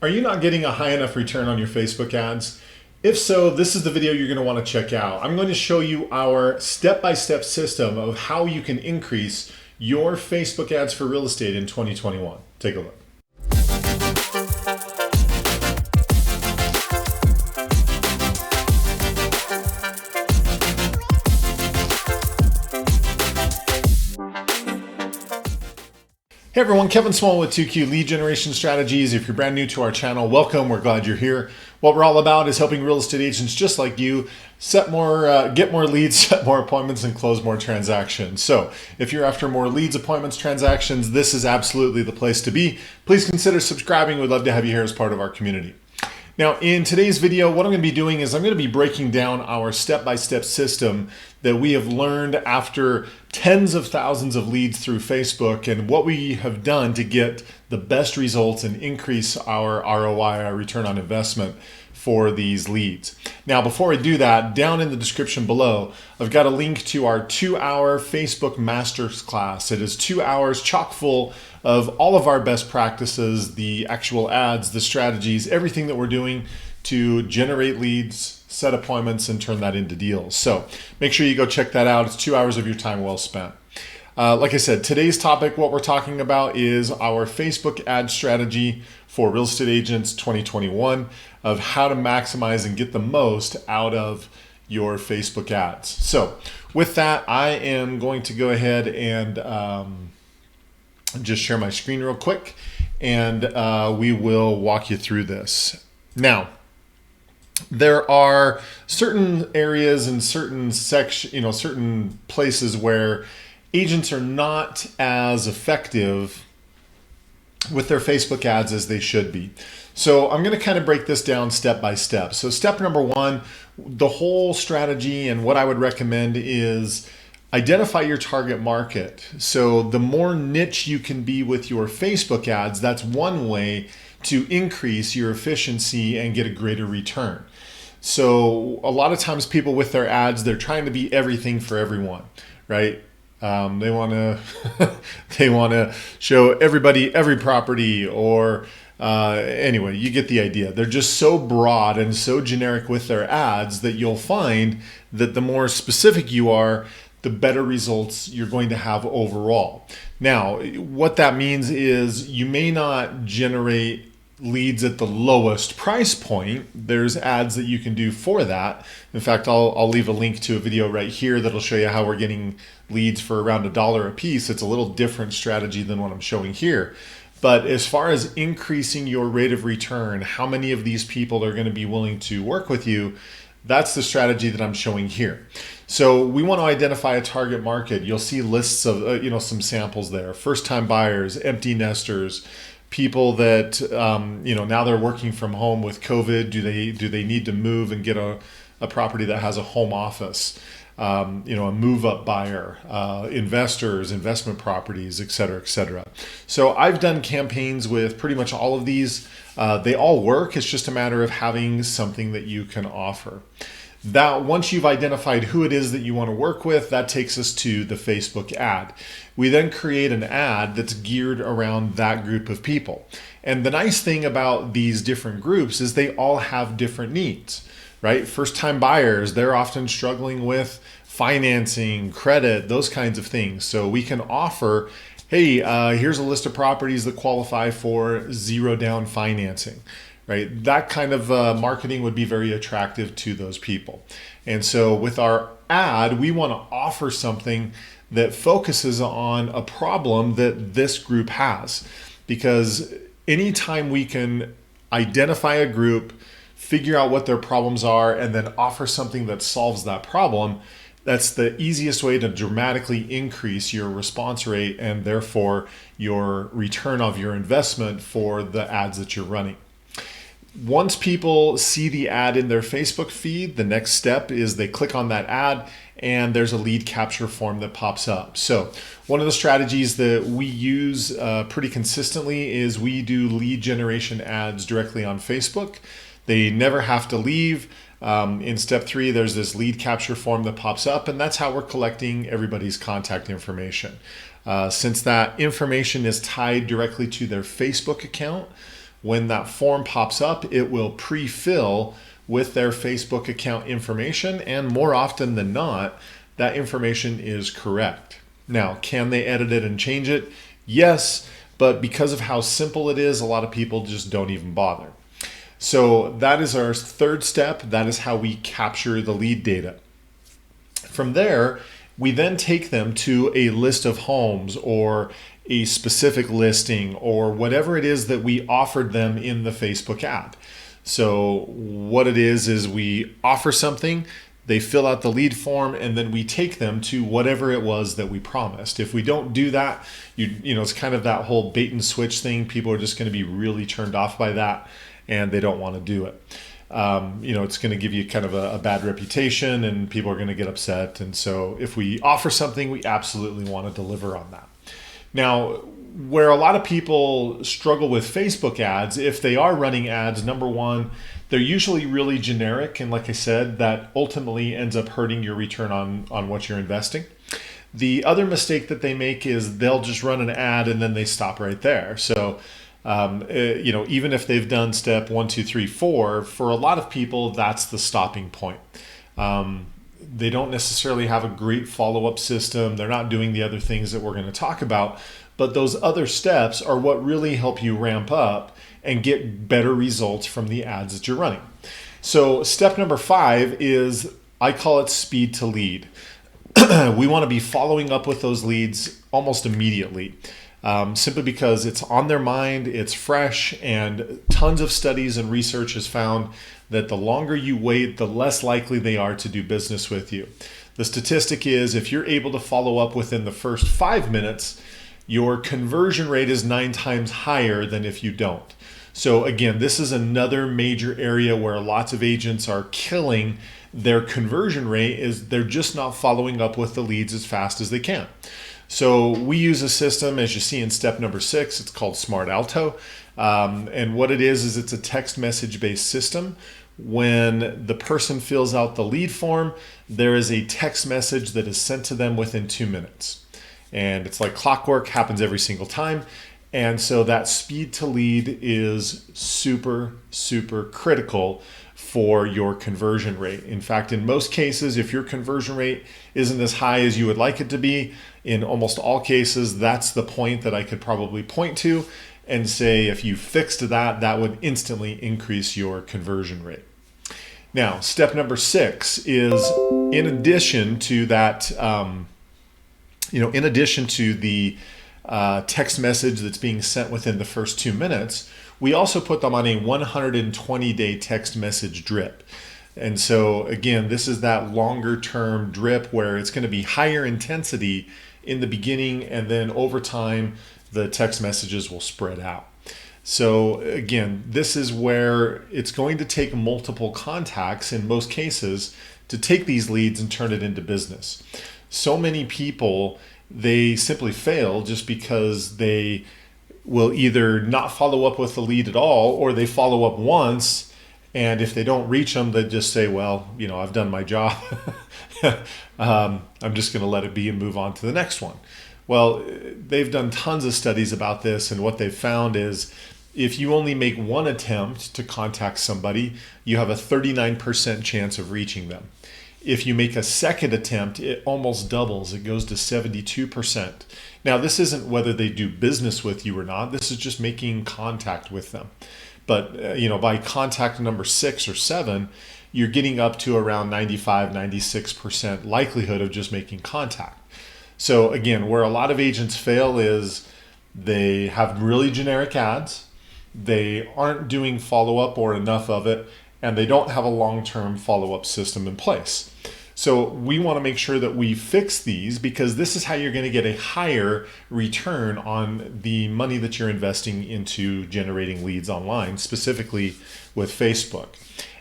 Are you not getting a high enough return on your Facebook ads? If so, this is the video you're going to want to check out. I'm going to show you our step-by-step system of how you can increase your Facebook ads for real estate in 2021. Take a look. Hey everyone, Kevin Smullin with 2Q Lead Generation Strategies. If you're brand new to our channel, welcome. We're glad you're here. What we're all about is helping real estate agents just like you get more leads, set more appointments, and close more transactions. So if you're after more leads, appointments, transactions, this is absolutely the place to be. Please consider subscribing. We'd love to have you here as part of our community. Now, in today's video, what I'm going to be doing is I'm going to be breaking down our step-by-step system that we have learned after tens of thousands of leads through Facebook and what we have done to get the best results and increase our ROI, our return on investment for these leads. Now, before I do that, down in the description below, I've got a link to our 2-hour Facebook Masterclass. It is 2 hours chock full of all of our best practices, the actual ads, the strategies, everything that we're doing to generate leads, set appointments, and turn that into deals. So make sure you go check that out. It's 2 hours of your time well spent. Like I said, today's topic, what we're talking about is our Facebook ad strategy for real estate agents 2021 of how to maximize and get the most out of your Facebook ads. So with that, I am going to go ahead and just share my screen real quick, and we will walk you through this. Now, there are certain areas and certain certain places where agents are not as effective with their Facebook ads as they should be. So I'm going to kind of break this down step by step. So step number one, the whole strategy and what I would recommend is identify your target market. So the more niche you can be with your Facebook ads, that's one way to increase your efficiency and get a greater return. So a lot of times people with their ads, they're trying to be everything for everyone, right? They want to show everybody every property, or anyway, you get the idea. They're just so broad and so generic with their ads that you'll find that the more specific you are, the better results you're going to have overall. Now, what that means is you may not generate leads at the lowest price point. There's ads that you can do for that. In fact, I'll leave a link to a video right here that'll show you how we're getting leads for around $1 a piece. It's a little different strategy than what I'm showing here. But as far as increasing your rate of return, how many of these people are going to be willing to work with you, that's the strategy that I'm showing here. So we want to identify a target market. You'll see lists of some samples there. First-time buyers, empty nesters, people that now they're working from home with COVID. Do they need to move and get a property that has a home office? A move-up buyer, investors, investment properties, et cetera, et cetera. So I've done campaigns with pretty much all of these. They all work. It's just a matter of having something that you can offer. That once you've identified who it is that you want to work with, that takes us to the Facebook ad. We then create an ad that's geared around that group of people. And the nice thing about these different groups is they all have different needs, right? First-time buyers, they're often struggling with financing, credit, those kinds of things. So we can offer, hey, here's a list of properties that qualify for zero down financing. Right? That kind of marketing would be very attractive to those people. And so with our ad, we want to offer something that focuses on a problem that this group has. Because anytime we can identify a group, figure out what their problems are, and then offer something that solves that problem, that's the easiest way to dramatically increase your response rate and therefore your return of your investment for the ads that you're running. Once people see the ad in their Facebook feed, the next step is they click on that ad and there's a lead capture form that pops up. So one of the strategies that we use pretty consistently is we do lead generation ads directly on Facebook. They never have to leave. In step 3, there's this lead capture form that pops up, and that's how we're collecting everybody's contact information. Since that information is tied directly to their Facebook account, when that form pops up, it will pre-fill with their Facebook account information, and more often than not, that information is correct. Now, can they edit it and change it? Yes, but because of how simple it is, a lot of people just don't even bother. So that is our third step. That is how we capture the lead data. From there, we then take them to a list of homes or a specific listing or whatever it is that we offered them in the Facebook ad. So what it is we offer something, they fill out the lead form, and then we take them to whatever it was that we promised. If we don't do that, you know, it's kind of that whole bait and switch thing. People are just going to be really turned off by that, and they don't want to do it. You know, it's going to give you kind of a bad reputation, and people are going to get upset. And so if we offer something, we absolutely want to deliver on that. Now, where a lot of people struggle with Facebook ads, if they are running ads, number one, they're usually really generic. And like I said, that ultimately ends up hurting your return on what you're investing. The other mistake that they make is they'll just run an ad and then they stop right there. So, you know, even if they've done step 1, 2, 3, 4, for a lot of people, that's the stopping point. They don't necessarily have a great follow-up system. They're not doing the other things that we're going to talk about. But those other steps are what really help you ramp up and get better results from the ads that you're running. So step number 5 is, I call it speed to lead. We want to be following up with those leads almost immediately, simply because it's on their mind, it's fresh, and tons of studies and research has found that the longer you wait, the less likely they are to do business with you. The statistic is if you're able to follow up within the first 5 minutes, your conversion rate is 9 times higher than if you don't. So again, this is another major area where lots of agents are killing their conversion rate, is they're just not following up with the leads as fast as they can. So we use a system, as you see in step number 6, it's called Smart Alto. And what it is it's a text message based system. When the person fills out the lead form, there is a text message that is sent to them within 2 minutes. And it's like clockwork, happens every single time. And so that speed to lead is super, super critical for your conversion rate. In fact, in most cases, if your conversion rate isn't as high as you would like it to be, in almost all cases, that's the point that I could probably point to and say, if you fixed that, that would instantly increase your conversion rate. Now, step number 6 is, in addition to that, in addition to the text message that's being sent within the first 2 minutes, we also put them on a 120-day text message drip. And so again, this is that longer term drip where it's going to be higher intensity in the beginning, and then over time, the text messages will spread out. So again, this is where it's going to take multiple contacts in most cases to take these leads and turn it into business. So many people, they simply fail just because they will either not follow up with the lead at all, or they follow up once, and if they don't reach them, they just say, well, you know, I've done my job. I'm just going to let it be and move on to the next one. Well, they've done tons of studies about this, and what they've found is if you only make one attempt to contact somebody, you have a 39% chance of reaching them. If you make a second attempt, it almost doubles. It goes to 72%. Now, this isn't whether they do business with you or not. This is just making contact with them. But by contact number 6 or 7, you're getting up to around 95, 96% likelihood of just making contact. So again, where a lot of agents fail is they have really generic ads, they aren't doing follow-up or enough of it, and they don't have a long-term follow-up system in place. So we want to make sure that we fix these, because this is how you're going to get a higher return on the money that you're investing into generating leads online, specifically with Facebook.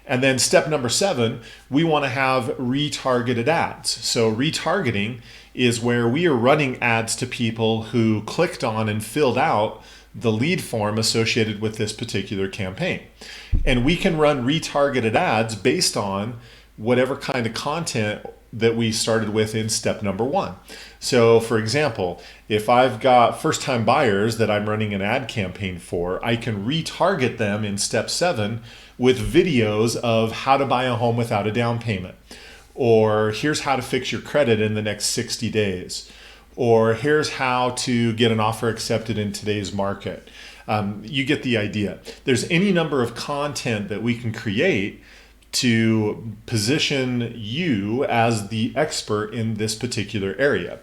And then step number 7, we want to have retargeted ads. So retargeting is where we are running ads to people who clicked on and filled out the lead form associated with this particular campaign. And we can run retargeted ads based on whatever kind of content that we started with in step number 1. So for example, if I've got first-time buyers that I'm running an ad campaign for, I can retarget them in step 7 with videos of how to buy a home without a down payment, or here's how to fix your credit in the next 60 days, or here's how to get an offer accepted in today's market. You get the idea. There's any number of content that we can create to position you as the expert in this particular area.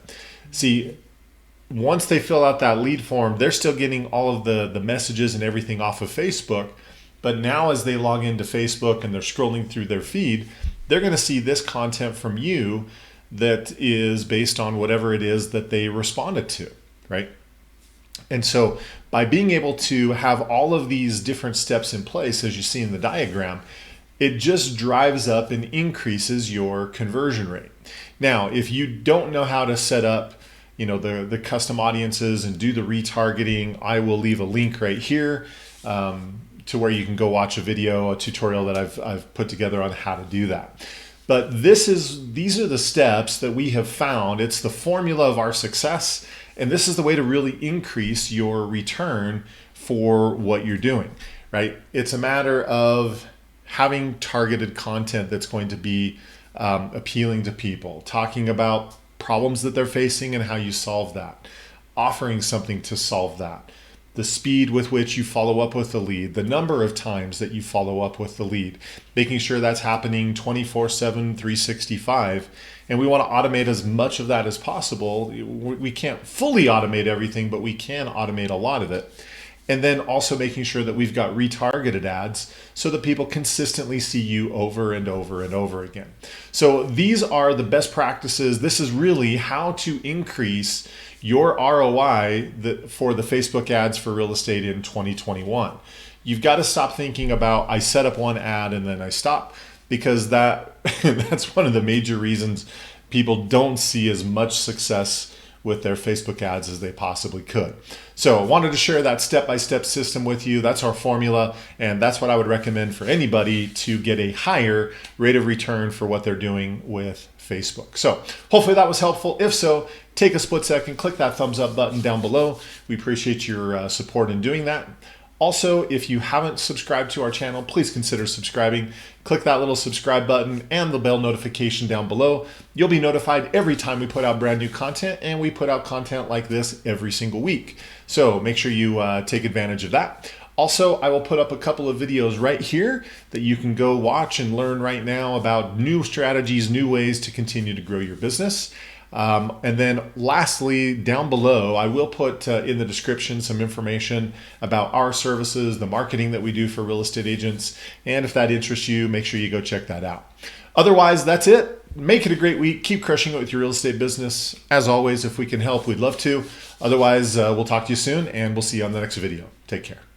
See, once they fill out that lead form, they're still getting all of the messages and everything off of Facebook. But now as they log into Facebook and they're scrolling through their feed, they're going to see this content from you that is based on whatever it is that they responded to, right? And so by being able to have all of these different steps in place, as you see in the diagram, it just drives up and increases your conversion rate. Now, if you don't know how to set up, the custom audiences and do the retargeting, I will leave a link right here to where you can go watch a video, a tutorial that I've put together on how to do that. But these are the steps that we have found. It's the formula of our success, and this is the way to really increase your return for what you're doing, right? It's a matter of having targeted content that's going to be appealing to people, talking about problems that they're facing and how you solve that, offering something to solve that, the speed with which you follow up with the lead, the number of times that you follow up with the lead, making sure that's happening 24/7, 365. And we want to automate as much of that as possible. We can't fully automate everything, but we can automate a lot of it. And then also making sure that we've got retargeted ads so that people consistently see you over and over and over again. So these are the best practices. This is really how to increase your ROI for the Facebook ads for real estate in 2021. You've got to stop thinking about, I set up one ad and then I stop, because that's one of the major reasons people don't see as much success with their Facebook ads as they possibly could. So I wanted to share that step-by-step system with you. That's our formula, and that's what I would recommend for anybody to get a higher rate of return for what they're doing with Facebook. So hopefully that was helpful. If so, take a split second, click that thumbs up button down below. We appreciate your support in doing that. Also, if you haven't subscribed to our channel, please consider subscribing. Click that little subscribe button and the bell notification down below. You'll be notified every time we put out brand new content, and we put out content like this every single week. So make sure you take advantage of that. Also, I will put up a couple of videos right here that you can go watch and learn right now about new strategies, new ways to continue to grow your business. And then lastly, down below, I will put in the description some information about our services, the marketing that we do for real estate agents. And if that interests you, make sure you go check that out. Otherwise, that's it. Make it a great week. Keep crushing it with your real estate business. As always, if we can help, we'd love to. Otherwise, we'll talk to you soon, and we'll see you on the next video. Take care.